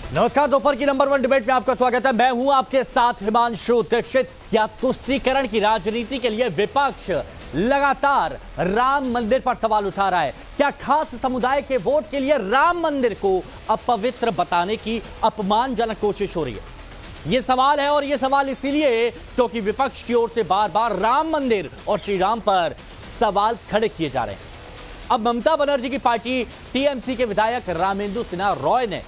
नमस्कार, दोपहर की नंबर 1 डिबेट में आपका स्वागत है। मैं हूं आपके साथ हिमांशु दीक्षित। क्या तुष्टीकरण की राजनीति के लिए विपक्ष लगातार राम मंदिर पर सवाल उठा रहा है? क्या खास समुदाय के वोट के लिए राम मंदिर को अपवित्र बताने की अपमानजनक कोशिश हो रही है? यह सवाल है, और यह सवाल इसीलिए क्योंकि विपक्ष की ओर से बार बार राम मंदिर और श्री राम पर सवाल खड़े किए जा रहे हैं। अब ममता बनर्जी की पार्टी टीएमसी के विधायक रामेंद्र सिन्हा रॉय ने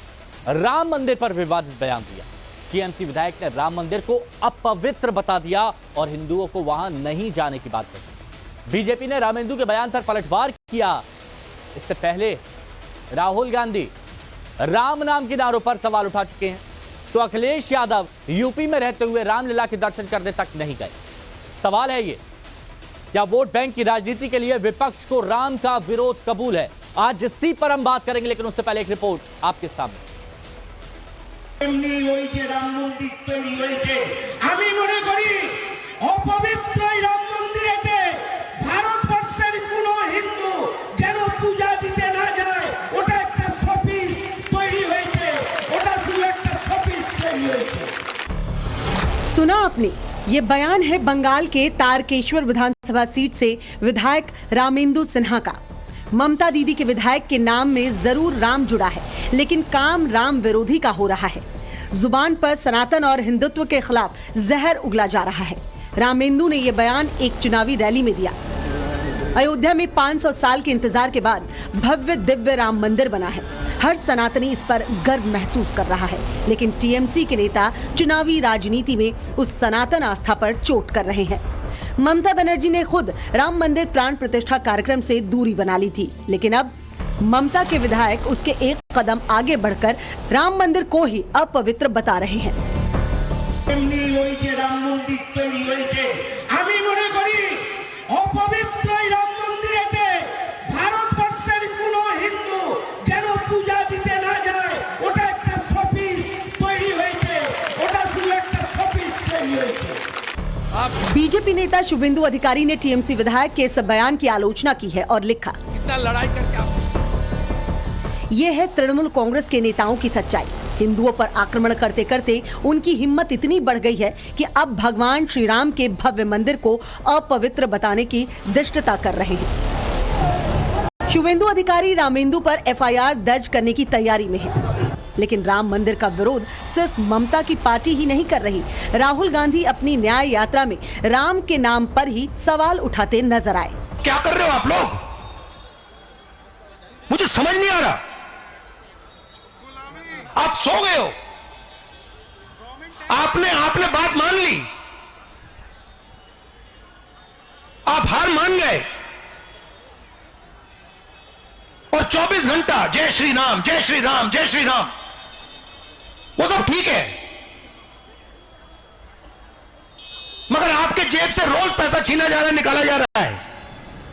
राम मंदिर पर विवादित बयान दिया। टीएमसी विधायक ने राम मंदिर को अपवित्र बता दिया और हिंदुओं को वहां नहीं जाने की बात कही। बीजेपी ने रामेंद्र के बयान पर पलटवार किया। इससे पहले राहुल गांधी राम नाम के नारों पर सवाल उठा चुके हैं, तो अखिलेश यादव यूपी में रहते हुए रामलीला के दर्शन करने तक नहीं गए। सवाल है ये, क्या वोट बैंक की राजनीति के लिए विपक्ष को राम का विरोध कबूल है? आज इसी पर हम बात करेंगे, लेकिन उससे पहले एक रिपोर्ट आपके सामने। রাম মন্দির তৈরি হয়েছে, আমি মনে করি অপবিত্র রাম মন্দিরেতে ভারতবর্ষের কোন হিন্দু যেন পূজা দিতে না যায়, ওটা একটা শোপিস তৈরি হয়েছে, ওটা শুধু একটা শোপিস তৈরি হয়েছে। सुना आपने, ये बयान है बंगाल के तारकेश्वर विधानसभा सीट से विधायक रामेंद्र सिन्हा का। ममता दीदी के विधायक के नाम में जरूर राम जुड़ा है, लेकिन काम राम विरोधी का हो रहा है। जुबान पर सनातन और हिंदुत्व के खिलाफ जहर उगला जा रहा है। रामेंद्र ने यह बयान एक चुनावी रैली में दिया। अयोध्या में 500 साल के इंतजार के बाद भव्य दिव्य राम मंदिर बना है। हर सनातनी इस पर गर्व महसूस कर रहा है, लेकिन टीएमसी के नेता चुनावी राजनीति में उस सनातन आस्था पर चोट कर रहे हैं। ममता बनर्जी ने खुद राम मंदिर प्राण प्रतिष्ठा कार्यक्रम से दूरी बना ली थी, लेकिन अब ममता के विधायक उसके एक कदम आगे बढ़कर राम मंदिर को ही अपवित्र बता रहे हैं। बीजेपी नेता शुभेंदु अधिकारी ने टीएमसी विधायक के इस बयान की आलोचना की है और लिखा, कितना लड़ाई करके आप ये है तृणमूल कांग्रेस के नेताओं की सच्चाई। हिंदुओं पर आक्रमण करते करते उनकी हिम्मत इतनी बढ़ गई है कि अब भगवान श्री राम के भव्य मंदिर को अपवित्र बताने की धृष्टता कर रहे हैं। शुभेंदु अधिकारी रामेंद्र पर एफआईआर दर्ज करने की तैयारी में है, लेकिन राम मंदिर का विरोध सिर्फ ममता की पार्टी ही नहीं कर रही। राहुल गांधी अपनी न्याय यात्रा में राम के नाम पर ही सवाल उठाते नजर आए। क्या कर रहे हो आप लोग? मुझे समझ नहीं आ रहा। आप सो गए हो, आपने बात मान ली, आप हार मान गए, और 24 घंटा जय श्री राम जय श्री राम जय श्री राम, वो सब ठीक है, मगर आपके जेब से रोज पैसा छीना जा रहा है, निकाला जा रहा है,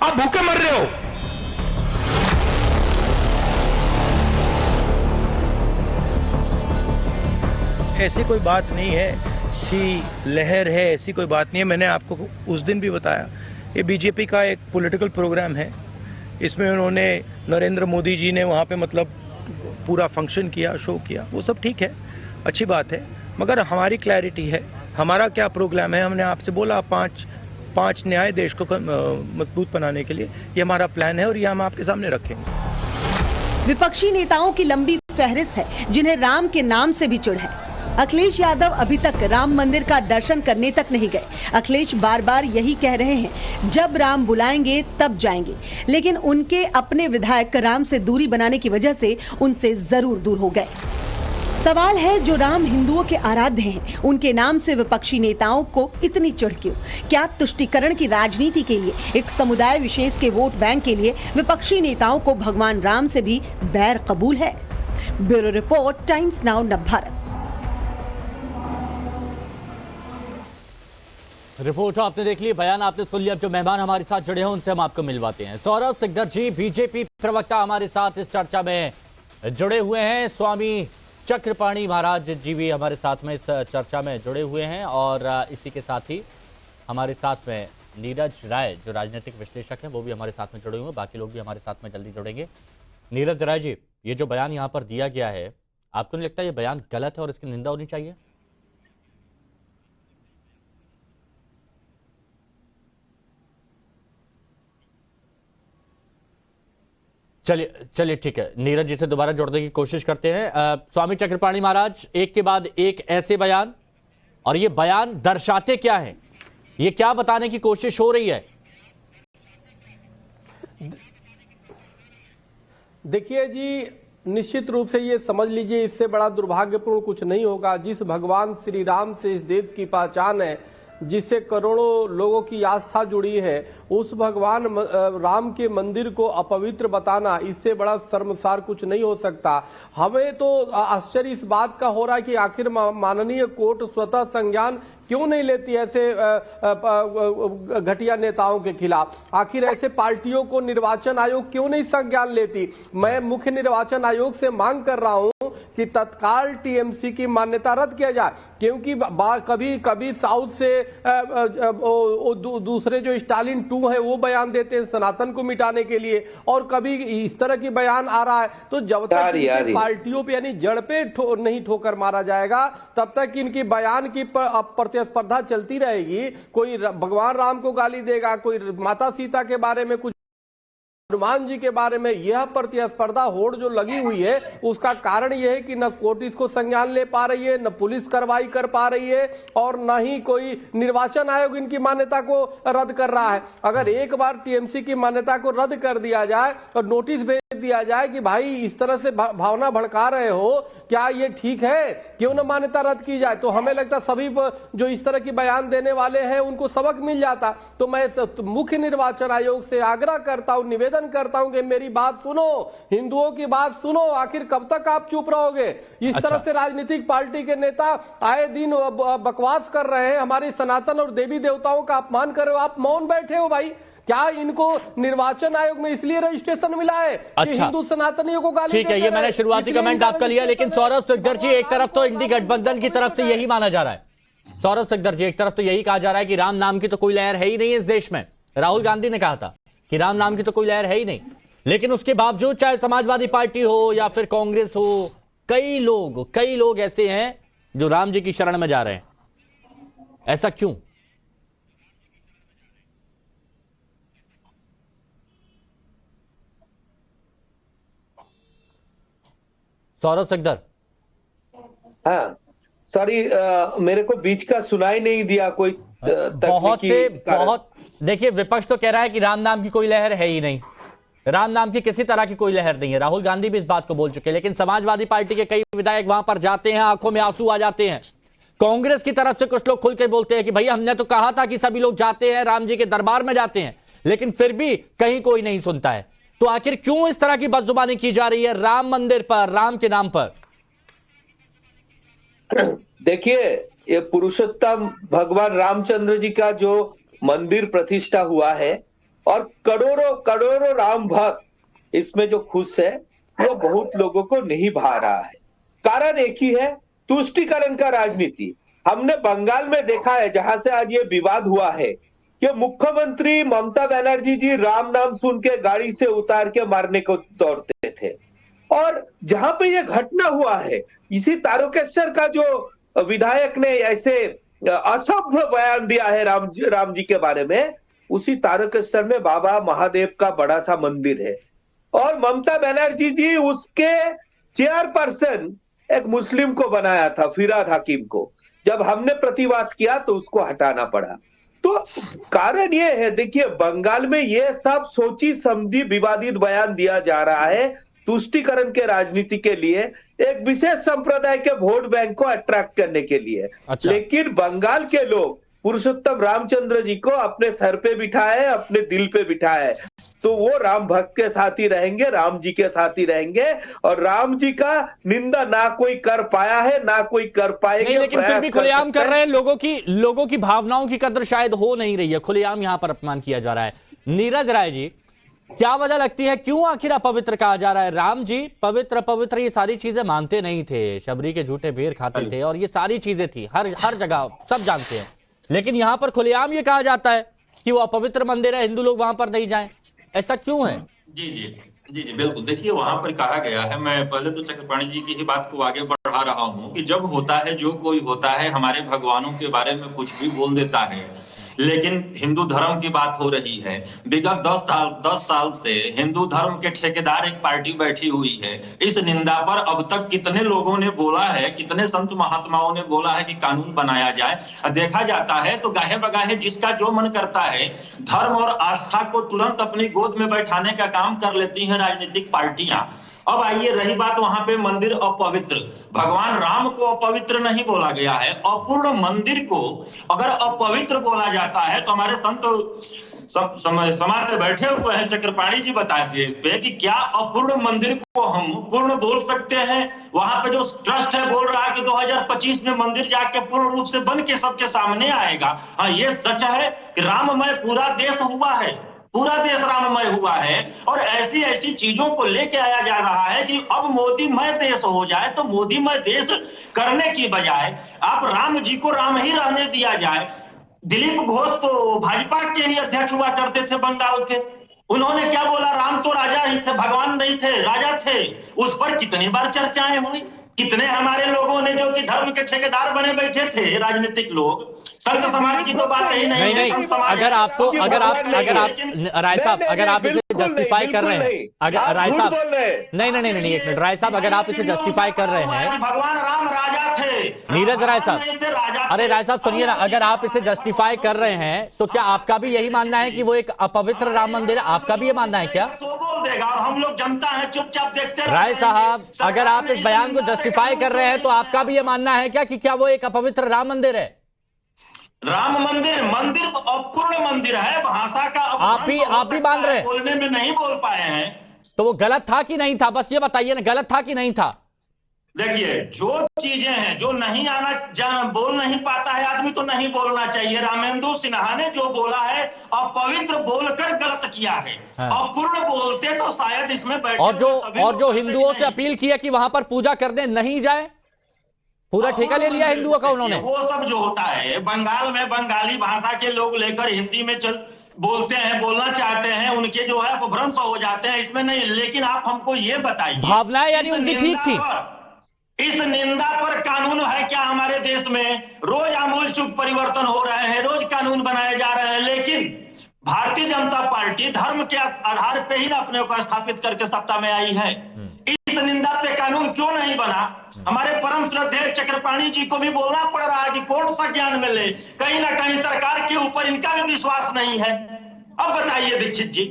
आप भूखे मर रहे हो। ऐसी कोई बात नहीं है कि लहर है, ऐसी कोई बात नहीं है। मैंने आपको उस दिन भी बताया, ये बीजेपी का एक पॉलिटिकल प्रोग्राम है। इसमें उन्होंने नरेंद्र मोदी जी ने वहाँ पे मतलब पूरा फंक्शन किया, शो किया, वो सब ठीक है, अच्छी बात है, मगर हमारी क्लैरिटी है, हमारा क्या प्रोग्राम है। हमने आपसे बोला पांच न्याय देश को मजबूत बनाने के लिए, ये हमारा प्लान है और ये हम आपके सामने रखेंगे। विपक्षी नेताओं की लंबी फहरिस्त है जिन्हें राम के नाम से भी चिढ़ है। अखिलेश यादव अभी तक राम मंदिर का दर्शन करने तक नहीं गए। अखिलेश बार बार यही कह रहे हैं, जब राम बुलाएंगे तब जाएंगे, लेकिन उनके अपने विधायक राम से दूरी बनाने की वजह से उनसे जरूर दूर हो गए। सवाल है, जो राम हिंदुओं के आराध्य हैं, उनके नाम से विपक्षी नेताओं को इतनी चिढ़ क्यों? क्या तुष्टीकरण की राजनीति के लिए, एक समुदाय विशेष के वोट बैंक के लिए विपक्षी नेताओं को भगवान राम से भी बैर कबूल है? Bureau report, times now Navbharat. Report आपने देख ली, बयान आपने सुन लिया। अब जो मेहमान हमारे साथ जुड़े हैं उनसे हम आपको मिलवाते हैं। सौरभ सिकदर जी, बीजेपी प्रवक्ता, हमारे साथ इस चर्चा में जुड़े हुए हैं। स्वामी चक्रपाणी महाराज जी भी हमारे साथ में इस चर्चा में जुड़े हुए हैं, और इसी के साथ ही हमारे साथ में नीरज राय जो राजनीतिक विश्लेषक हैं वो भी हमारे साथ में जुड़े हुए हैं। बाकी लोग भी हमारे साथ में जल्दी जुड़ेंगे। नीरज राय जी, ये जो बयान यहाँ पर दिया गया है, आपको नहीं लगता ये बयान गलत है और इसकी निंदा होनी चाहिए? चलिए ठीक है, नीरज जी से दोबारा जोड़ने की कोशिश करते हैं। स्वामी चक्रपाणी महाराज, एक के बाद एक ऐसे बयान, और ये बयान दर्शाते क्या है, ये क्या बताने की कोशिश हो रही है? देखिए जी, निश्चित रूप से ये समझ लीजिए, इससे बड़ा दुर्भाग्यपूर्ण कुछ नहीं होगा। जिस भगवान श्री राम से इस देश की पहचान है, जिससे करोड़ों लोगों की आस्था जुड़ी है, उस भगवान राम के मंदिर को अपवित्र बताना, इससे बड़ा शर्मसार कुछ नहीं हो सकता। हमें तो आश्चर्य इस बात का हो रहा है कि आखिर माननीय कोर्ट स्वतः संज्ञान क्यों नहीं लेती ऐसे घटिया नेताओं के खिलाफ। आखिर ऐसे पार्टियों को निर्वाचन आयोग क्यों नहीं संज्ञान लेती। मैं मुख्य निर्वाचन आयोग से मांग कर रहा हूं कि तत्काल टीएमसी की मान्यता रद्द किया जाए, क्योंकि कभी कभी साउथ से दूसरे जो स्टालिन 2 है वो बयान देते हैं सनातन को मिटाने के लिए, और कभी इस तरह की बयान आ रहा है। तो जब तक पार्टियों पे यानी जड़ पे नहीं ठोकर मारा जाएगा, तब तक इनकी बयान की प्रतिस्पर्धा चलती रहेगी। कोई भगवान राम को गाली देगा, कोई माता सीता के बारे में, कुछ हनुमान जी के बारे में। यह प्रतिस्पर्धा होड़ जो लगी हुई है, उसका कारण यह है कि न कोर्ट इसको संज्ञान ले पा रही है, न पुलिस कार्रवाई कर पा रही है, और न ही कोई निर्वाचन आयोग इनकी मान्यता को रद्द कर रहा है। अगर एक बार टीएमसी की मान्यता को रद्द कर दिया जाए और नोटिस भेज दिया जाए कि भाई इस तरह से भावना भड़का रहे हो, क्या ये ठीक है, क्यों न मान्यता रद्द की जाए, तो हमें लगता सभी जो इस तरह की बयान देने वाले हैं उनको सबक मिल जाता। तो मैं मुख्य निर्वाचन आयोग से आग्रह करता हूं, निवेदन करता हूं कि मेरी बात सुनो, हिंदुओं की बात सुनो। आखिर कब तक आप चुप रहोगे? इस तरह से राजनीतिक पार्टी के नेता आए दिन बकवास कर रहे हैं, हमारी सनातन और देवी देवताओं का अपमान कर रहे हो, आप मौन बैठे हो। भाई क्या इनको निर्वाचन आयोग में इसलिए रजिस्ट्रेशन मिला है कि हिंदू सनातनियों को गाली? ठीक है, ये मैंने शुरुआती कमेंट आपका लिया, लेकिन सौरभ सिकदर जी, एक तरफ तो इंडी गठबंधन की तरफ से यही माना जा रहा है, सौरभ सिकदर जी, एक तरफ तो यही कहा जा रहा है कि राम नाम की तो कोई लहर है ही नहीं इस देश में। राहुल गांधी ने कहा था कि राम नाम की तो कोई लहर है ही नहीं, लेकिन उसके बावजूद चाहे समाजवादी पार्टी हो या फिर कांग्रेस हो, कई लोग ऐसे हैं जो राम जी की शरण में जा रहे हैं। ऐसा क्यों? सौरभ सिकदर। हाँ सॉरी, मेरे को बीच का सुनाई नहीं दिया कोई। बहुत देखिए, विपक्ष तो कह रहा है कि राम नाम की कोई लहर है ही नहीं, राम नाम की किसी तरह की कोई लहर नहीं है। राहुल गांधी भी इस बात को बोल चुके हैं, लेकिन समाजवादी पार्टी के कई विधायक वहां पर जाते हैं, आंखों में आंसू आ जाते हैं। कांग्रेस की तरफ से कुछ लोग खुल के बोलते हैं कि भैया हमने तो कहा था कि सभी लोग जाते हैं, राम जी के दरबार में जाते हैं, लेकिन फिर भी कहीं कोई नहीं सुनता है। तो आखिर क्यों इस तरह की बदजुबानी की जा रही है राम मंदिर पर, राम के नाम पर? देखिए, ये पुरुषोत्तम भगवान रामचंद्र जी का जो मंदिर प्रतिष्ठा हुआ है, और करोड़ों राम भक्त इसमें जो खुश है, वो बहुत लोगों को नहीं भा रहा है। कारण एक ही है, तुष्टीकरण का राजनीति। हमने बंगाल में देखा है, जहां से आज ये विवाद हुआ है, कि मुख्यमंत्री ममता बनर्जी जी राम नाम सुन के गाड़ी से उतार के मारने को दौड़ते थे। और जहां पे ये घटना हुआ है, इसी तारकेश्वर का जो विधायक ने ऐसे असभ्य बयान दिया है राम जी के बारे में, उसी तारकेश्वर में बाबा महादेव का बड़ा सा मंदिर है, और ममता बनर्जी जी उसके चेयरपर्सन एक मुस्लिम को बनाया था, फिराद हकीम को। जब हमने प्रतिवाद किया तो उसको हटाना पड़ा। तो कारण ये है, देखिए बंगाल में ये सब सोची समझी विवादित बयान दिया जा रहा है तुष्टीकरण के राजनीति के लिए, एक विशेष संप्रदाय के वोट बैंक को अट्रैक्ट करने के लिए। अच्छा। लेकिन बंगाल के लोग पुरुषोत्तम रामचंद्र जी को अपने सर पे बिठाए, अपने दिल पे बिठाए, तो वो राम भक्त के साथ ही रहेंगे, राम जी के साथ ही रहेंगे, और राम जी का निंदा ना कोई कर पाया है, ना कोई कर पाएंगे। नहीं, लेकिन फिर भी खुलेआम कर रहे हैं। लोगों की भावनाओं की कदर शायद हो नहीं रही है, खुलेआम यहां पर अपमान किया जा रहा है। नीरज राय जी, क्या वजह लगती है, क्यों आखिर अपवित्र कहा जा रहा है? राम जी पवित्र ये सारी चीजें मानते नहीं थे, शबरी के झूठे भेड़ खाते थे, और ये सारी चीजें थी हर जगह, सब जानते हैं, लेकिन यहां पर खुलेआम ये कहा जाता है कि वो अपवित्र मंदिर है, हिंदू लोग वहां पर नहीं जाएं। ऐसा क्यों है? जी जी जी बिल्कुल। देखिए वहां पर कहा गया है, मैं पहले तो चक्रपाणी जी की ही बात को आगे बढ़ा रहा हूँ कि जब होता है जो कोई होता है हमारे भगवानों के बारे में कुछ भी बोल देता है, लेकिन हिंदू धर्म की बात हो रही है। विगत 10 साल से हिंदू धर्म के ठेकेदार एक पार्टी बैठी हुई है। इस निंदा पर अब तक कितने लोगों ने बोला है, कितने संत महात्माओं ने बोला है कि कानून बनाया जाए। देखा जाता है तो गाहे बगाहे जिसका जो मन करता है, धर्म और आस्था को तुरंत अपनी गोद में बैठाने का काम कर लेती हैं राजनीतिक पार्टियां। अब आइए रही बात वहां पे मंदिर अपवित्र, भगवान राम को अपवित्र नहीं बोला गया है। अपूर्ण मंदिर को अगर अपवित्र बोला जाता है तो हमारे संत समाज से बैठे हुए हैं, चक्रपाणी जी बताते हैं इस पे कि क्या अपूर्ण मंदिर को हम पूर्ण बोल सकते हैं। वहां पे जो ट्रस्ट है बोल रहा है कि 2025 में मंदिर जाके पूर्ण रूप से बन के सबके सामने आएगा। हाँ, ये सच है कि राममय पूरा देश हुआ है, पूरा देश राममय हुआ है। और ऐसी ऐसी चीजों को लेके आया जा रहा है कि अब मोदीमय देश हो जाए, तो मोदीमय देश करने की बजाय आप राम जी को राम ही रहने दिया जाए। दिलीप घोष तो भाजपा के ही अध्यक्ष हुआ करते थे बंगाल के, उन्होंने क्या बोला, राम तो राजा ही थे, भगवान नहीं थे, राजा थे। उस पर कितनी बार चर्चाएं हुई, कितने हमारे लोगों ने जो कि धर्म के ठेकेदार बने बैठे थे राजनीतिक लोग। संत समाज की तो बात ही नहीं है। अगर आप राय साहब अगर आप इसे जस्टिफाई कर रहे हैं, अगर राय साहब नहीं एक मिनट, राय साहब अगर आप इसे जस्टिफाई कर रहे हैं, भगवान राम राजा थे, नीरज राय साहब, अरे राय साहब सुनिए ना, अगर आप इसे जस्टिफाई कर रहे हैं तो क्या आपका भी यही मानना है कि वो एक अपवित्र राम मंदिर है? आपका भी ये मानना है क्या? तो बोल देगा और हम लोग जनता है चुपचाप देखते। राय साहब अगर आप इस बयान को जस्टिफाई कर रहे हैं तो आपका भी ये मानना है क्या कि क्या वो एक अपवित्र राम मंदिर है? राम मंदिर अपूर्ण मंदिर है, भाषा का आप भी मान रहे हैं, बोलने में नहीं बोल पाए हैं। तो वो गलत था कि नहीं था, बस ये बताइए ना, गलत था कि नहीं था? देखिए जो चीजें हैं जो नहीं बोल नहीं पाता है आदमी तो नहीं बोलना चाहिए। रामेंद्र सिन्हा ने जो बोला है अपवित्र बोलकर गलत किया है। हाँ। अपूर्ण बोलते तो शायद इसमें बैठे और जो हिंदुओं से अपील किया कि वहां पर पूजा करने नहीं जाए, पूरा ठेका ले लिया हिंदुओं का उन्होंने। वो सब जो होता है बंगाल में बंगाली भाषा के लोग लेकर हिंदी में बोलते हैं, बोलना चाहते हैं, उनके जो है अपभ्रंश हो जाते हैं, इसमें नहीं। लेकिन आप हमको ये बताइए, भावनाएं यानी उनकी ठीक थी। इस निंदा पर कानून है क्या हमारे देश में? रोज आमूल चूल परिवर्तन हो रहे हैं, रोज कानून बनाए जा रहे हैं, लेकिन भारतीय जनता पार्टी धर्म के आधार पे ही अपने को स्थापित करके सत्ता में आई है। इस निंदा पे कानून क्यों नहीं बना? हमारे परम श्रद्धेय चक्रपाणी जी को भी बोलना पड़ रहा है कि कौन सा ज्ञान मिले। कहीं ना कहीं सरकार के ऊपर इनका भी विश्वास नहीं है। अब बताइए दीक्षित जी,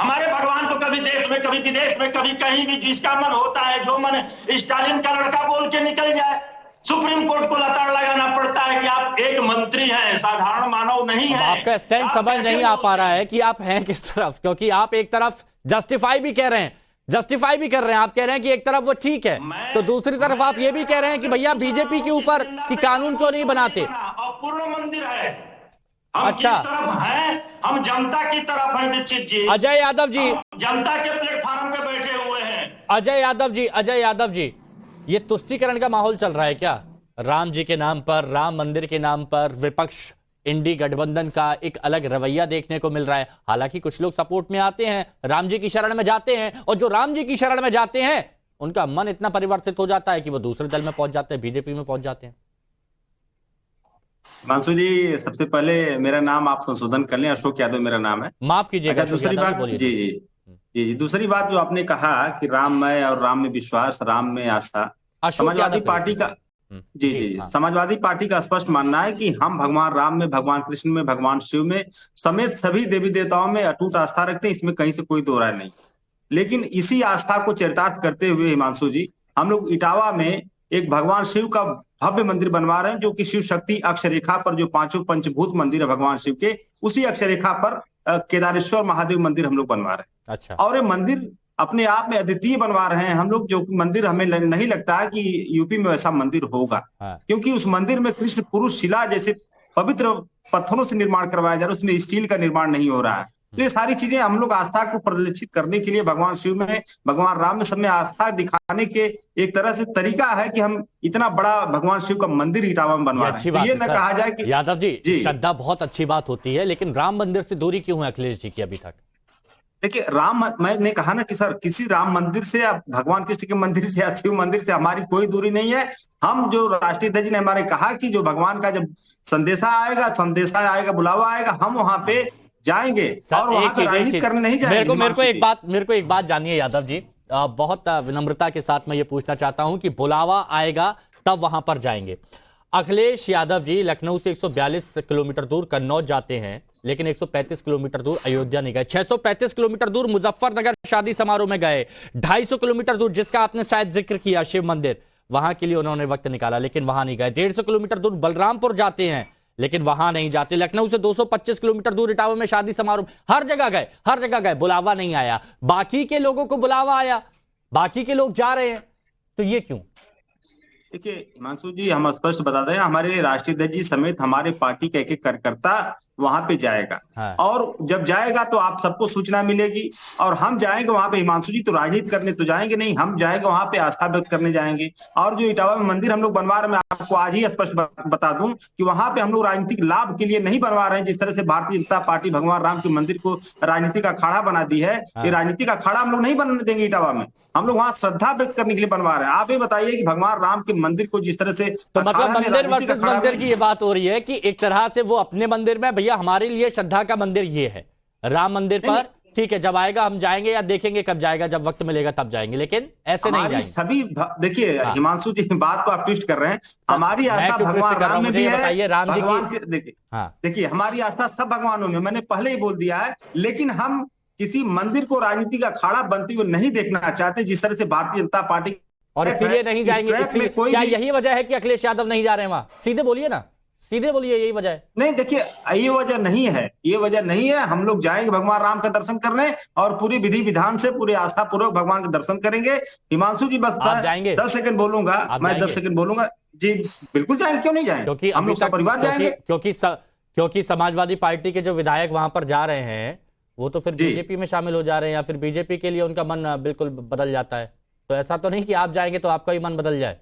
हमारे भगवान को कभी देश में, कभी विदेश में, कभी कहीं भी जिसका मन होता है, जो मन स्टालिन का लड़का बोल के निकल जाए, सुप्रीम कोर्ट को लताड़ लगाना पड़ता है कि आप एक मंत्री हैं, साधारण मानव नहीं है। आपका स्टैंड समझ नहीं आ पा रहा है कि आप हैं किस तरफ, क्योंकि आप एक तरफ जस्टिफाई भी कर रहे हैं, जस्टिफाई भी कर रहे हैं, आप कह रहे हैं कि एक तरफ वो ठीक है, तो दूसरी तरफ आप ये भी कह रहे हैं कि भैया बीजेपी के ऊपर कि कानून क्यों नहीं बनाते। अपूर्ण मंदिर है, हम अच्छा किस तरफ हैं? हम जनता की तरफ हैं दीक्षित जी। अजय यादव जी जनता के प्लेटफॉर्म पे बैठे हुए हैं। अजय यादव जी ये तुष्टीकरण का माहौल चल रहा है क्या? राम जी के नाम पर, राम मंदिर के नाम पर विपक्ष इंडी गठबंधन का एक अलग रवैया देखने को मिल रहा है। हालांकि कुछ लोग सपोर्ट में आते हैं, राम जी की शरण में जाते हैं, और जो राम जी की शरण में जाते हैं उनका मन इतना परिवर्तित हो जाता है कि वो दूसरे दल में पहुंच जाते हैं, बीजेपी में पहुंच जाते हैं। मानसू जी, सबसे पहले मेरा नाम आप संशोधन कर लें, अशोक यादव मेरा नाम है। माफ कीजिएगा। अच्छा, दूसरी बात जी दूसरी बात जो आपने कहा कि राममय और राम में विश्वास, राम में आस्था, समाजवादी पार्टी का समाजवादी पार्टी का स्पष्ट मानना है कि हम भगवान राम में, भगवान कृष्ण में, भगवान शिव में समेत सभी देवी देवताओं में अटूट आस्था रखते हैं, इसमें कहीं से कोई दो राय नहीं। लेकिन इसी आस्था को चरितार्थ करते हुए हिमांशु जी, हम लोग इटावा में एक भगवान शिव का भव्य मंदिर बनवा रहे हैं, जो कि शिव शक्ति अक्षरेखा पर, जो पांचों पंचभूत मंदिर है भगवान शिव के, उसी अक्षरेखा पर केदारेश्वर महादेव मंदिर हम लोग बनवा रहे हैं। अच्छा। और ये मंदिर अपने आप में अद्वितीय बनवा रहे हैं हम लोग, जो मंदिर हमें नहीं लगता है कि यूपी में वैसा मंदिर होगा। क्योंकि उस मंदिर में कृष्ण पुरुष शिला जैसे पवित्र पत्थरों से निर्माण करवाया जा रहा है, उसमें स्टील का निर्माण नहीं हो रहा है। तो ये सारी चीजें हम लोग आस्था को प्रदर्शित करने के लिए भगवान शिव में, भगवान राम में, सब में आस्था दिखाने के एक तरह से तरीका है कि हम इतना बड़ा भगवान शिव का मंदिर इटावा में बनवा रहे हैं। ये न कहा जाए कि यादव जी श्रद्धा बहुत अच्छी बात होती है, लेकिन राम मंदिर से दूरी क्यों है अखिलेश जी की अभी तक? देखिए मैंने कहा ना कि सर किसी राम मंदिर से या भगवान कृष्ण के मंदिर से या शिव मंदिर से हमारी कोई दूरी नहीं है। हम जो राष्ट्रीय अध्यक्ष ने हमारे कहा कि जो भगवान का जब संदेशा आएगा बुलावा आएगा, हम वहां पे जाएंगे और वहां पे राजनीति करने नहीं जाएंगे। मेरे को एक बात जानिए यादव जी, बहुत विनम्रता के साथ मैं ये पूछना चाहता हूं कि बुलावा आएगा तब वहां पर जाएंगे। अखिलेश यादव जी लखनऊ से 142 किलोमीटर दूर कन्नौज जाते हैं, लेकिन 135 किलोमीटर दूर अयोध्या नहीं गए। 635 किलोमीटर दूर मुजफ्फरनगर शादी समारोह में गए। 250 किलोमीटर दूर, जिसका आपने शायद जिक्र किया, शिव मंदिर, वहां के लिए उन्होंने वक्त निकाला, लेकिन वहां नहीं गए। 150 किलोमीटर दूर बलरामपुर जाते हैं, लेकिन वहां नहीं जाते। लखनऊ से 225 किलोमीटर दूर इटावा में शादी समारोह, हर जगह गए, बुलावा नहीं आया। बाकी के लोगों को बुलावा आया, बाकी के लोग जा रहे हैं, तो ये क्यों? देखिए हिमांशु जी, हम स्पष्ट बता दें, हमारे राष्ट्रीय अध्यक्ष जी समेत हमारे पार्टी के एक कार्यकर्ता वहां पे जाएगा। हाँ। और जब जाएगा तो आप सबको सूचना मिलेगी और हम जाएंगे वहां पे। हिमांशु जी तो राजनीति करने तो जाएंगे नहीं, हम जाएंगे वहां पे आस्था व्यक्त करने जाएंगे। और जो इटावा में मंदिर हम लोग बनवा रहे हैं, मैं आपको आज ही स्पष्ट बता दूं कि वहां पे हम लोग राजनीतिक लाभ के लिए नहीं बनवा रहे हैं। जिस तरह से भारतीय जनता पार्टी भगवान राम के मंदिर को राजनीति का अखाड़ा बना दी है, ये राजनीति का अखाड़ा हम लोग नहीं बनने देंगे इटावा में। हम लोग वहां श्रद्धा व्यक्त करने के लिए बनवा रहे हैं। आप ये बताइए कि भगवान राम के मंदिर को जिस तरह से, तो मतलब मंदिर वर्सेस मंदिर की ये बात हो रही है कि एक तरह से वो अपने मंदिर में, भैया हमारे लिए श्रद्धा का मंदिर ये है, राम मंदिर पर ठीक है, जब आएगा हम जाएंगे या देखेंगे कब जाएगा, जब वक्त मिलेगा तब जाएंगे, लेकिन ऐसे नहीं जाएंगे सभी। देखिए हिमांशु जी, बात को आप ट्विस्ट कर रहे हैं। हमारी आस्था भगवान राम में भी है, राम जी की। देखिए हमारी आस्था सब भगवानों में, मैंने पहले ही बोल दिया है। लेकिन हम किसी मंदिर को राजनीति का अखाड़ा बनते हुए नहीं देखना चाहते, जिस तरह से भारतीय जनता पार्टी, और इसीलिए नहीं जाएंगे। क्या यही वजह है कि अखिलेश यादव नहीं जा रहे हैं वहां? सीधे बोलिए ना, सीधे बोलिए, यही वजह है? नहीं देखिए, ये वजह नहीं है, ये वजह नहीं है। हम लोग जाएंगे भगवान राम का दर्शन करने और पूरी विधि विधान से पूरे आस्था पूर्वक भगवान का दर्शन करेंगे। हिमांशु जी बस जाएंगे? 10 सेकंड बोलूंगा मैं, 10 सेकंड बोलूंगा जी। बिल्कुल जाएंगे, क्यों नहीं जाएंगे? क्योंकि हम लोग परिवार जाएंगे। क्योंकि समाजवादी पार्टी के जो विधायक वहां पर जा रहे हैं, वो तो फिर बीजेपी में शामिल हो जा रहे हैं, या फिर बीजेपी के लिए उनका मन बिल्कुल बदल जाता है। तो ऐसा तो नहीं कि आप जाएंगे तो आपका ही मन बदल जाए।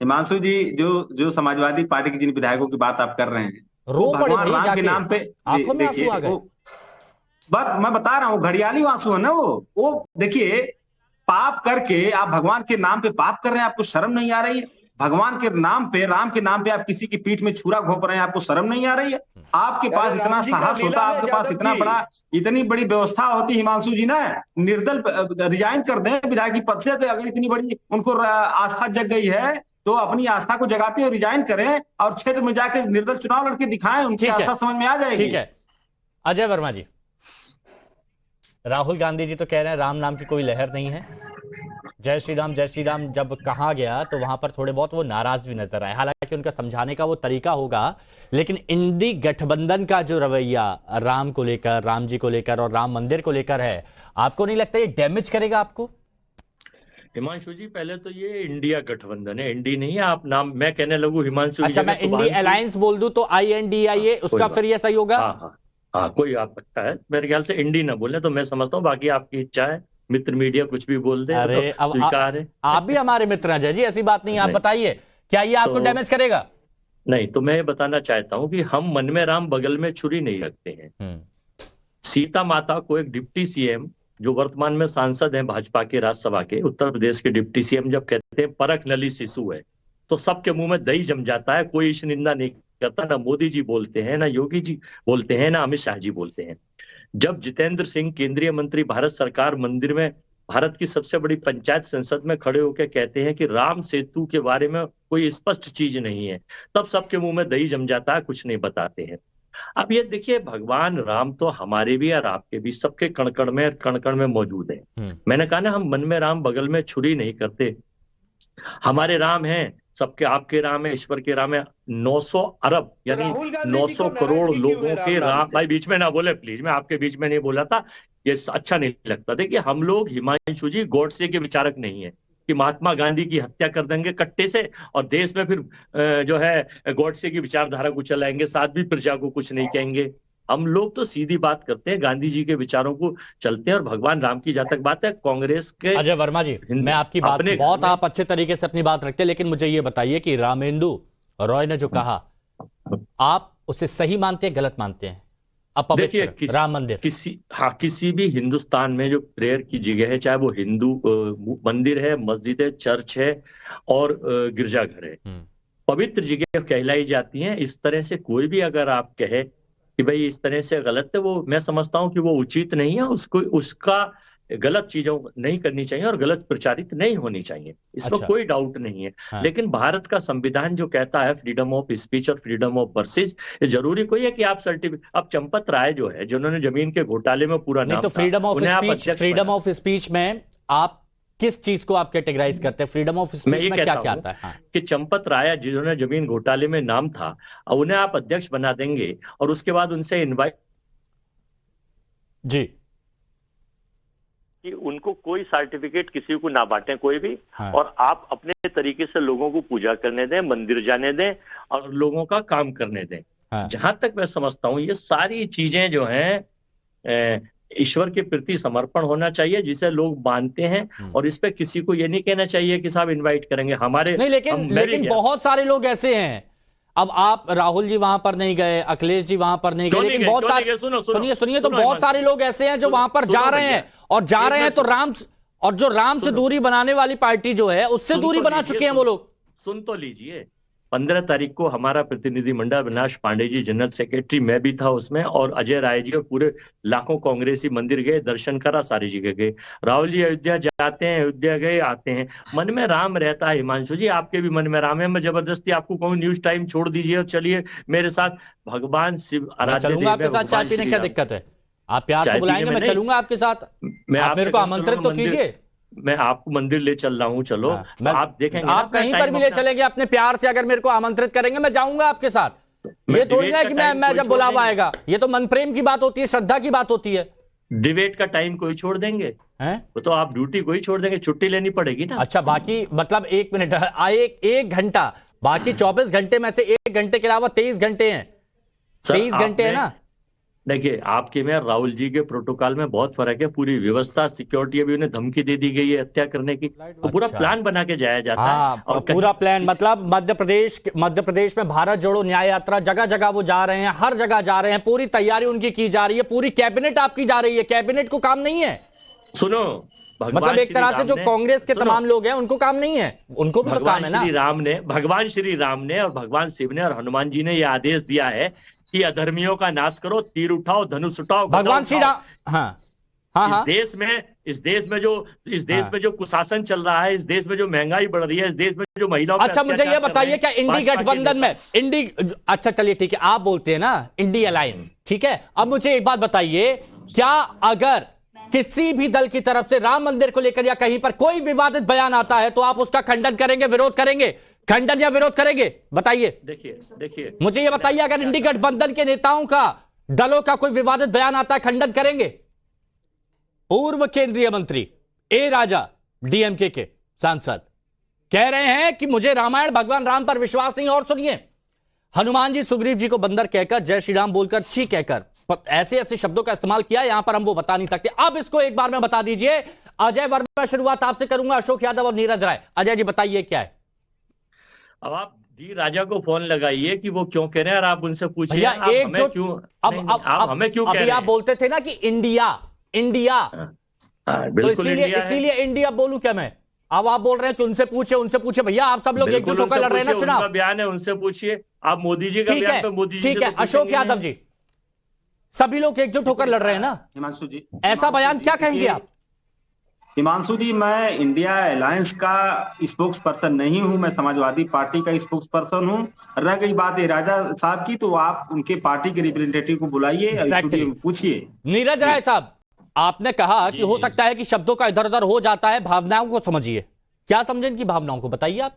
हिमांशु जी, जो समाजवादी पार्टी के जिन विधायकों की बात आप कर रहे हैं, भगवान राम के नाम पे आंखों में आंसू आ गए। बात मैं बता रहा हूँ, घड़ियाली आंसू है ना वो। देखिए, पाप करके आप भगवान के नाम पे पाप कर रहे हैं, आपको शर्म नहीं आ रही है? भगवान के नाम पे, राम के नाम पे आप किसी की पीठ में छुरा घोंप रहे हैं, आपको शर्म नहीं आ रही है? आपके पास इतना साहस होता, आपके पास इतनी बड़ी व्यवस्था होती हिमांशु जी ना, निर्दल रिजाइन कर दें विधायक की पद से। तो अगर इतनी बड़ी उनको आस्था जग गई है तो अपनी आस्था को जगाते हुए रिजाइन करें और क्षेत्र में जाकर निर्दल चुनाव लड़के दिखाएं, उनकी आस्था समझ में आ जाएगी। ठीक है अजय वर्मा जी, राहुल गांधी जी तो कह रहे हैं राम नाम की कोई लहर नहीं है, जय श्री राम जब कहा गया तो वहां पर थोड़े बहुत वो नाराज भी नजर आए। हालांकि उनका समझाने का वो तरीका होगा, लेकिन इंडी गठबंधन का जो रवैया राम को लेकर, राम जी को लेकर और राम मंदिर को लेकर है, आपको नहीं लगता ये डैमेज करेगा आपको? हिमांशु जी, पहले तो ये इंडिया गठबंधन है, इंडी नहीं है। आप नाम मैं कहने लगूं हिमांशु। अच्छा, मैं इंडी अलायंस बोल दूं तो INDIA, उसका फिर ये सही होगा? हाँ, कोई आप लगता है, मेरे ख्याल से इंडी ना बोले तो मैं समझता हूँ, बाकी आपकी इच्छा है। मित्र मीडिया कुछ भी बोल दे तो स्वीकार है। आप भी हमारे मित्र हैं जी, ऐसी बात नहीं है। आप बताइए, क्या ये आपको डैमेज करेगा? नहीं, तो मैं ये बताना चाहता हूँ कि हम मन में राम बगल में छुरी नहीं रखते हैं। सीता माता को एक डिप्टी CM, जो वर्तमान में सांसद हैं भाजपा के राज्यसभा के, उत्तर प्रदेश के डिप्टी CM जब कहते हैं परख नली शिशु है, तो सबके मुंह में दही जम जाता है। कोई इस निंदा नहीं करता, ना मोदी जी बोलते हैं, ना योगी जी बोलते हैं, ना अमित शाह जी बोलते हैं। जब जितेंद्र सिंह केंद्रीय मंत्री, भारत सरकार मंदिर में भारत की सबसे बड़ी पंचायत संसद में खड़े होकर कहते हैं कि राम सेतु के बारे में कोई स्पष्ट चीज नहीं है, तब सबके मुंह में दही जम जाता है, कुछ नहीं बताते हैं। अब ये देखिए, भगवान राम तो हमारे भी और आपके भी, सबके कण-कण में मौजूद है। मैंने कहा ना, हम मन में राम बगल में छुरी नहीं करते। हमारे राम हैं, सबके आपके राम है, ईश्वर के राम है। 900 अरब यानी 900 करोड़ लोगों के राम। भाई बीच में ना बोले प्लीज, मैं आपके बीच में नहीं बोला था, ये अच्छा नहीं लगता। देखिए, हम लोग हिमांशु जी गॉडसे के विचारक नहीं है कि महात्मा गांधी की हत्या कर देंगे कट्टे से और देश में फिर जो है गॉडसे की विचारधारा को चलाएंगे, साथ भी प्रजा को कुछ नहीं कहेंगे। हम लोग तो सीधी बात करते हैं, गांधी जी के विचारों को चलते हैं। और भगवान राम की जहां तक बात है, कांग्रेस के अजय वर्मा जी, मैं आपकी बात बहुत, आप अच्छे तरीके से अपनी बात रखते हैं, लेकिन मुझे ये बताइए कि रामेंदु रॉय ने जो कहा, आप उसे सही मानते हैं, गलत मानते हैं? अपवित्र राम मंदिर? किसी भी हिंदुस्तान में जो प्रेयर की जगह है, चाहे वो हिंदू मंदिर है, मस्जिद है, चर्च है और गिरजाघर है, पवित्र जगह कहलाई जाती हैं। इस तरह से कोई भी अगर आप कहे कि भाई इस तरह से गलत है, वो मैं समझता हूं कि वो उचित नहीं है। उसको उसका गलत चीजों नहीं करनी चाहिए और गलत प्रचारित नहीं होनी चाहिए, इसमें कोई डाउट नहीं है। हाँ। लेकिन भारत का संविधान जो कहता है फ्रीडम ऑफ स्पीच और फ्रीडम ऑफ वर्सेज, ये जरूरी कोई है कि आप सर्टिफिकेट। अब चंपत राय जो है, जिन्होंने जमीन के घोटाले में पूरा नाम, तो फ्रीडम ऑफ स्पीच में आप किस चीज को आप कैटेगराइज करते हैं? फ्रीडम ऑफ स्पीच में क्या क्या आता है? हाँ। कि चंपत राय जिन्होंने जमीन घोटाले में नाम था, अब उन्हें आप अध्यक्ष बना देंगे और उसके बाद उनसे इनवाइट जी कि उनको कोई सर्टिफिकेट किसी को ना बांटे कोई भी। हाँ। और आप अपने तरीके से लोगों को पूजा करने दें, मंदिर जाने दें और लोगों का काम करने दें। हाँ। जहां तक मैं समझता हूं ये सारी चीजें जो हैं ईश्वर के प्रति समर्पण होना चाहिए, जिसे लोग मानते हैं। और इस पे किसी को ये नहीं कहना चाहिए कि साहब इनवाइट करेंगे हमारे नहीं, लेकिन बहुत सारे लोग ऐसे हैं। अब आप राहुल जी वहां पर नहीं गए, अखिलेश जी वहां पर नहीं गए, लेकिन बहुत सारे सुनिए तो बहुत सारे लोग ऐसे हैं जो वहां पर जा रहे हैं और जा रहे हैं तो जो राम से दूरी बनाने वाली पार्टी जो है उससे दूरी बना चुके हैं वो लोग। सुन तो लीजिए, 15 तारीख को हमारा प्रतिनिधिमंडल अविनाश पांडे जी जनरल सेक्रेटरी, मैं भी था उसमें, और अजय राय जी और पूरे लाखों कांग्रेसी मंदिर गए, दर्शन करा, सारी जगह गए। राहुल जी अयोध्या जाते हैं, अयोध्या गए, आते हैं, मन में राम रहता है। हिमांशु जी आपके भी मन में राम है। मैं जबरदस्ती आपको कहूँ न्यूज टाइम छोड़ दीजिए और चलिए मेरे साथ भगवान शिव आराध्य देव। आपके साथ चाय पीने क्या दिक्कत है? आप प्यार से बुलाएंगे, मैं चलूंगा आपके साथ। मेरे को आमंत्रित तो कीजिए, मैं आपको मंदिर ले चल रहा हूँ, चलो। आप देखेंगे, आप कहीं पर भी ले चलेंगे अपने प्यार से, अगर मेरे को आमंत्रित करेंगे मैं जाऊंगा आपके साथ। ये थोड़ी है कि मैं जब बुलावा आएगा, ये तो मन प्रेम की बात होती है, श्रद्धा की बात होती है। डिबेट का टाइम कोई छोड़ देंगे हैं? वो तो आप ड्यूटी कोई छोड़ देंगे, छुट्टी लेनी पड़ेगी ना। अच्छा, बाकी मतलब 1 मिनट, एक घंटा, बाकी 24 घंटे में से 1 घंटे के अलावा 23 घंटे हैं। 23 घंटे है ना। देखिए, आपके में राहुल जी के प्रोटोकॉल में बहुत फर्क है। पूरी व्यवस्था, सिक्योरिटी, अभी उन्हें धमकी दे दी गई है हत्या करने की। तो पूरा प्लान बना के जाया जाता है। और पूरा प्लान मतलब मध्य प्रदेश में भारत जोड़ो न्याय यात्रा, जगह जगह वो जा रहे हैं, हर जगह जा रहे हैं, पूरी तैयारी उनकी की जा रही है, पूरी कैबिनेट आपकी जा रही है। कैबिनेट को काम नहीं है। सुनो, मतलब एक तरह से जो कांग्रेस के तमाम लोग हैं उनको काम नहीं है, उनको भी तो काम है ना। भगवान श्री राम ने और भगवान शिव ने और हनुमान जी ने यह आदेश दिया है कि अधर्मियों का नाश करो, तीर उठाओ, धनुष उठाओ, भगवान श्री राम। हाँ। इस देश में जो कुशासन चल रहा है, इस देश में जो महंगाई बढ़ रही है, इस देश में जो महिलाओं। अच्छा, मुझे ये बताइए, क्या इंडी गठबंधन में अच्छा चलिए ठीक है, आप बोलते हैं ना इंडी अलायंस, ठीक है। अब मुझे एक बात बताइए, क्या अगर किसी भी दल की तरफ से राम मंदिर को लेकर या कहीं पर कोई विवादित बयान आता है तो आप उसका खंडन करेंगे, विरोध करेंगे? खंडन या विरोध करेंगे, बताइए। देखिए मुझे ये बताइए, अगर इंडी गठबंधन के नेताओं का, दलों का कोई विवादित बयान आता है, खंडन करेंगे? पूर्व केंद्रीय मंत्री ए राजा, डीएमके के सांसद, कह रहे हैं कि मुझे रामायण भगवान राम पर विश्वास नहीं। और सुनिए, हनुमान जी सुग्रीव जी को बंदर कहकर, जय श्री राम बोलकर, छी कहकर, ऐसे ऐसे शब्दों का इस्तेमाल किया, यहां पर हम वो बता नहीं सकते। अब इसको एक बार में बता दीजिए। अजय वर्मा, शुरुआत आपसे करूंगा, अशोक यादव और नीरज राय। अजय जी बताइए क्या है। अब आप डी राजा को फोन लगाइए कि वो क्यों कह रहे हैं और आप उनसे पूछिए आप हमें क्यों कह रहे हैं? आप बोलते थे ना कि इंडिया। तो इसीलिए इंडिया बोलूं क्या मैं? अब आप बोल रहे हैं कि उनसे पूछे भैया, आप सब लोग एकजुट होकर लड़ रहे हैं ना चुनाव। उनका बयान है, उनसे पूछिए। आप मोदी जी का बयान पे मोदी जी, ठीक है। अशोक यादव जी, सभी लोग एकजुट होकर लड़ रहे हैं ना। हिमांशु जी, ऐसा बयान क्या कहेंगे आप? हिमांशु जी, मैं इंडिया अलायंस का स्पोक्स पर्सन नहीं हूं, मैं समाजवादी पार्टी का स्पोक्स पर्सन हूं। रह गई बात राजा साहब की, तो आप उनके पार्टी के रिप्रेजेंटेटिव को बुलाइए, पूछिए। नीरज राय साहब, आपने कहा कि हो सकता है कि शब्दों का इधर उधर हो जाता है, भावनाओं को समझिए। क्या समझे इनकी भावनाओं को, बताइए आप।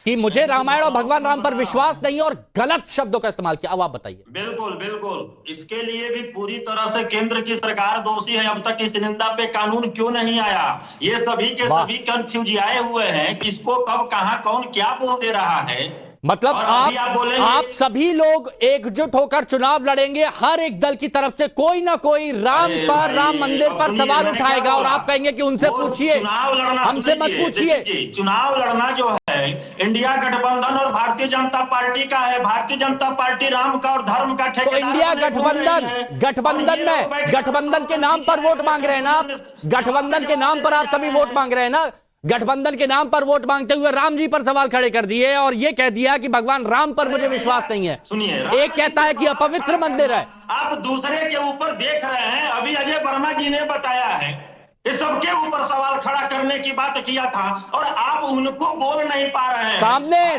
कि मुझे रामायण और भगवान राम पर विश्वास नहीं और गलत शब्दों का इस्तेमाल किया। अब आप बताइए। बिल्कुल इसके लिए भी पूरी तरह से केंद्र की सरकार दोषी है। अब तक इस निंदा पे कानून क्यों नहीं आया? ये सभी के सभी कंफ्यूज आए हुए हैं, किसको कब कहां कौन क्या बोल दे रहा है। मतलब आप सभी लोग एकजुट होकर चुनाव लड़ेंगे, हर एक दल की तरफ से कोई ना कोई राम मंदिर पर सवाल उठाएगा और आप कहेंगे कि उनसे पूछिए, हमसे मत पूछिए। चुनाव लड़ना जो है है, इंडिया गठबंधन और भारतीय जनता पार्टी का है। भारतीय जनता पार्टी राम का और धर्म का तो ठेकेदार इंडिया बनने घूम रही है। गठबंधन में गठबंधन के नाम पर वोट मांग रहे हैं ना आप? गठबंधन के नाम पर आप सभी वोट मांग रहे हैं ना? गठबंधन के नाम पर वोट मांगते हुए राम जी पर सवाल खड़े कर दिए और ये कह दिया कि भगवान राम पर मुझे विश्वास नहीं है। सुनिए, एक कहता है कि अपवित्र मंदिर है। आप दूसरे के ऊपर देख रहे हैं। अभी अजय वर्मा जी ने बताया है, इस सबके ऊपर सवाल खड़ा करने की बात किया था और आप उनको बोल नहीं पा रहे हैं।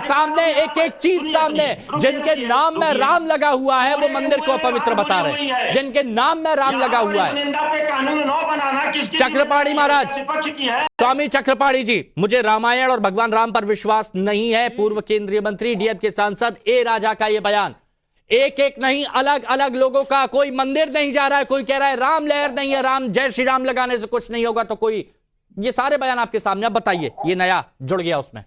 सामने एक एक चीज सामने, जिनके नाम में राम लगा हुआ है वो मंदिर को अपवित्र बता रहे हैं। जिनके नाम में राम लगा हुआ है। निंदा पे कानून न बनाना किसकी चक्रपाणी महाराज, विपक्ष की है। स्वामी चक्रपाणी जी, मुझे रामायण और भगवान राम पर विश्वास नहीं है। पूर्व केंद्रीय मंत्री डीएम के सांसद ए राजा का यह बयान, एक एक नहीं अलग अलग लोगों का, कोई मंदिर नहीं जा रहा है, कोई कह रहा है राम लहर नहीं है, राम जय श्री राम लगाने से कुछ नहीं होगा, तो कोई, ये सारे बयान आपके सामने। अब बताइए, ये नया जुड़ गया उसमें।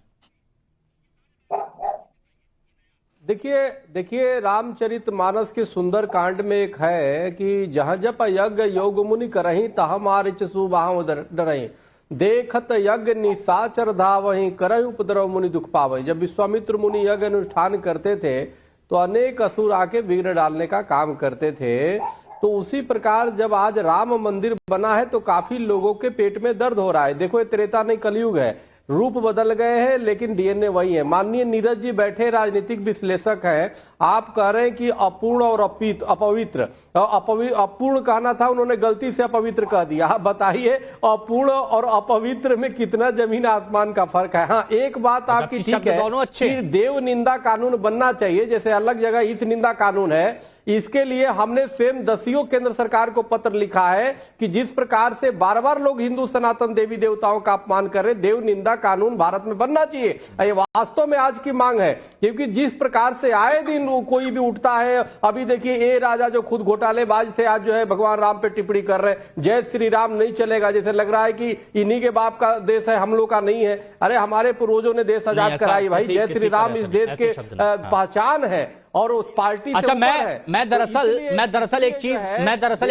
देखिए रामचरितमानस के सुंदर कांड में एक है कि जहां जप यज्ञ योग मुनि करही तह मारिच सुबाह डरही, देखत यज्ञ निशाचर धावही करहि उपद्रव मुनि दुख पावही। जब विश्वामित्र मुनि यज्ञ अनुष्ठान करते थे तो अनेक असुर आके विघ्न डालने का काम करते थे। तो उसी प्रकार जब आज राम मंदिर बना है तो काफी लोगों के पेट में दर्द हो रहा है। देखो ये त्रेता नहीं कलयुग है, रूप बदल गए हैं लेकिन डीएनए वही है। माननीय नीरज जी बैठे राजनीतिक विश्लेषक हैं, आप कह रहे हैं कि अपूर्ण और अपवित्र, अपूर्ण कहना था, उन्होंने गलती से अपवित्र कह दिया। आप बताइए अपूर्ण और अपवित्र में कितना जमीन आसमान का फर्क है। हाँ, एक बात आपकी ठीक है, दोनों अच्छे, देव निंदा कानून बनना चाहिए, जैसे अलग जगह इस निंदा कानून है। इसके लिए हमने स्वयं दसियों केंद्र सरकार को पत्र लिखा है कि जिस प्रकार से बार बार लोग हिंदू सनातन देवी देवताओं का अपमान कर रहे, देव निंदा कानून भारत में बनना चाहिए। ये वास्तव में आज की मांग है, क्योंकि जिस प्रकार से आए दिन कोई भी उठता है, अभी देखिए ए राजा जो खुद घोटालेबाज थे, आज जो है भगवान राम पे टिप्पणी कर रहे हैं, जय श्री राम नहीं चलेगा, जैसे लग रहा है कि इन्हीं के बाप का देश है, हम लोग का नहीं है। अरे हमारे पूर्वजों ने देश आजाद कराई भाई, जय श्री राम इस देश के पहचान है और उस पार्टी। अच्छा, मैं दरअसल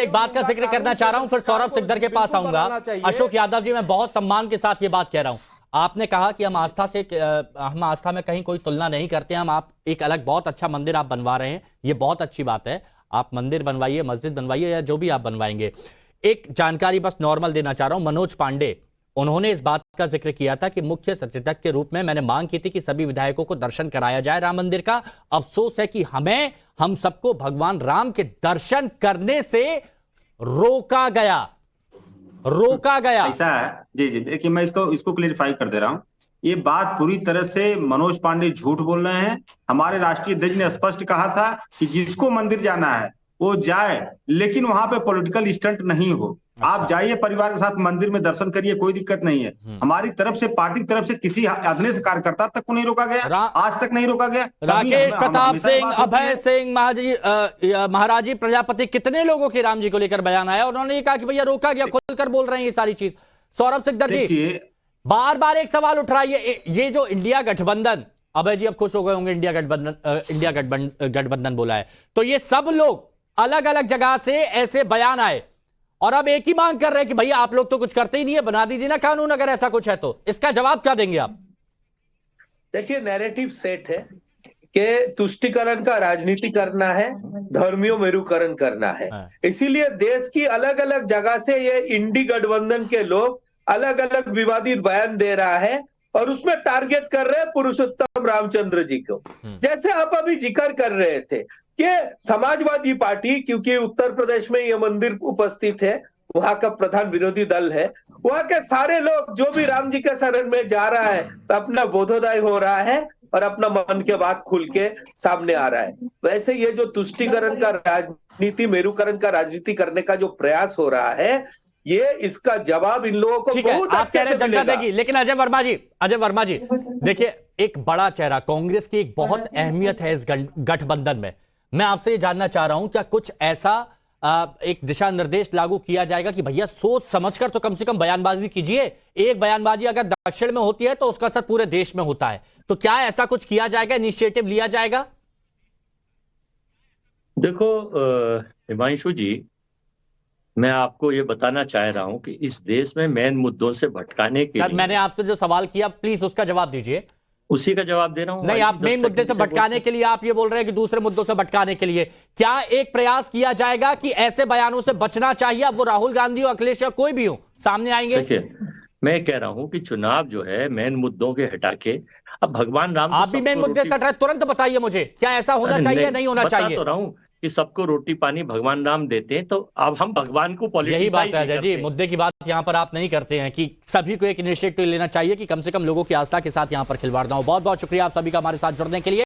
एक बात का जिक्र करना चाह रहा हूं, फिर सौरभ सिकदर के पास आऊंगा। अशोक यादव जी, मैं बहुत सम्मान के साथ ये बात कह रहा हूं। आपने कहा कि हम आस्था में कहीं कोई तुलना नहीं करते, हम आप एक अलग बहुत अच्छा मंदिर आप बनवा रहे हैं, ये बहुत अच्छी बात है। आप मंदिर बनवाइए, मस्जिद बनवाइए या जो भी आप बनवाएंगे। एक जानकारी बस नॉर्मल देना चाह रहा हूं। मनोज पांडे, उन्होंने इस बात का जिक्र किया था कि मुख्य सचेतक के रूप में मैंने मांग की थी कि सभी विधायकों को दर्शन कराया जाए राम मंदिर का। अफसोस है कि हम सबको भगवान राम के दर्शन करने से रोका गया। ऐसा है जी, देखिए मैं इसको क्लेरिफाई कर दे रहा हूँ। ये बात पूरी तरह से मनोज पांडे झूठ बोल रहे हैं। हमारे राष्ट्रीय अध्यक्ष ने स्पष्ट कहा था कि जिसको मंदिर जाना है वो जाए, लेकिन वहां पे पॉलिटिकल स्टंट नहीं हो। आप जाइए परिवार के साथ मंदिर में दर्शन करिए, कोई दिक्कत नहीं है। हमारी तरफ से, पार्टी की तरफ से किसी अधने से कार्यकर्ता तक को नहीं रोका गया, आज तक नहीं रोका गया। राकेश प्रताप सिंह, अभय सिंह, महाराजी प्रजापति, कितने लोगों के राम जी को लेकर बयान आया, उन्होंने ये कहा कि भैया रोका गया, खुलकर बोल रहे हैं ये सारी चीज। सौरभ सिकदर जी, बार बार एक सवाल उठ रहा है, ये जो इंडिया गठबंधन, अभय जी अब खुश हो गए होंगे इंडिया गठबंधन बोला है, तो ये सब लोग अलग अलग जगह से ऐसे बयान आए और अब एक ही मांग कर रहे हैं कि भैया आप लोग तो कुछ करते ही नहीं है, बना दीजिए ना कानून अगर ऐसा कुछ है तो। इसका जवाब क्या देंगे आप? देखिए, नैरेटिव सेट है कि तुष्टिकरण का राजनीति करना है, धर्मियों मेरुकरण करना है। इसीलिए देश की अलग अलग जगह से ये इंडी गठबंधन के लोग अलग अलग विवादित बयान दे रहा है और उसमें टारगेट कर रहे हैं पुरुषोत्तम रामचंद्र जी को। जैसे आप अभी जिक्र कर रहे थे कि समाजवादी पार्टी, क्योंकि उत्तर प्रदेश में यह मंदिर उपस्थित है, वहां का प्रधान विरोधी दल है, वहां के सारे लोग जो भी राम जी के शरण में जा रहा है तो अपना बोधोदय हो रहा है और अपना मन के बात खुल के सामने आ रहा है। वैसे ये जो तुष्टिकरण का राजनीति, मेरुकरण का राजनीति करने का जो प्रयास हो रहा है, ये इसका जवाब इन लोगों को बहुत आप कह रहे हैं जनता देगी। लेकिन अजय वर्मा जी देखिए, एक बड़ा चेहरा, कांग्रेस की एक बहुत अहमियत है इस गठबंधन में। मैं आपसे ये जानना चाह रहा हूं, क्या कुछ ऐसा एक दिशा निर्देश लागू किया जाएगा कि भैया सोच समझकर तो कम से कम बयानबाजी कीजिए। एक बयानबाजी अगर दक्षिण में होती है तो उसका असर पूरे देश में होता है, तो क्या ऐसा कुछ किया जाएगा, इनिशिएटिव लिया जाएगा? देखो हिमांशु जी, मैं आपको ये बताना चाह रहा हूं कि इस देश में मेन मुद्दों से भटकाने के लिए, मैंने आपसे जो सवाल किया प्लीज उसका जवाब दीजिए। उसी का जवाब दे रहा हूं। नहीं, आप मेन मुद्दे से भटकाने के लिए आप ये बोल रहे हैं कि दूसरे मुद्दों से भटकाने के लिए क्या एक प्रयास किया जाएगा कि ऐसे बयानों से बचना चाहिए, अब वो राहुल गांधी हो, अखिलेश या कोई भी हो, सामने आएंगे? देखिए, मैं कह रहा हूं कि चुनाव जो है मेन मुद्दों के हटा के अब भगवान राम, आप भी मेन मुद्दे से हट रहे, तुरंत बताइए मुझे, क्या ऐसा होना चाहिए, नहीं होना चाहिए? बता तो रहा हूं कि सबको रोटी पानी भगवान राम देते हैं, तो अब हम भगवान को पॉलिटिसाइज यही बात है अजय जी, मुद्दे की बात यहाँ पर आप नहीं करते हैं कि सभी को एक इनिशिएटिव लेना चाहिए कि कम से कम लोगों की आस्था के साथ यहाँ पर खिलवाड़ ना हो। बहुत बहुत शुक्रिया आप सभी का हमारे साथ जुड़ने के लिए।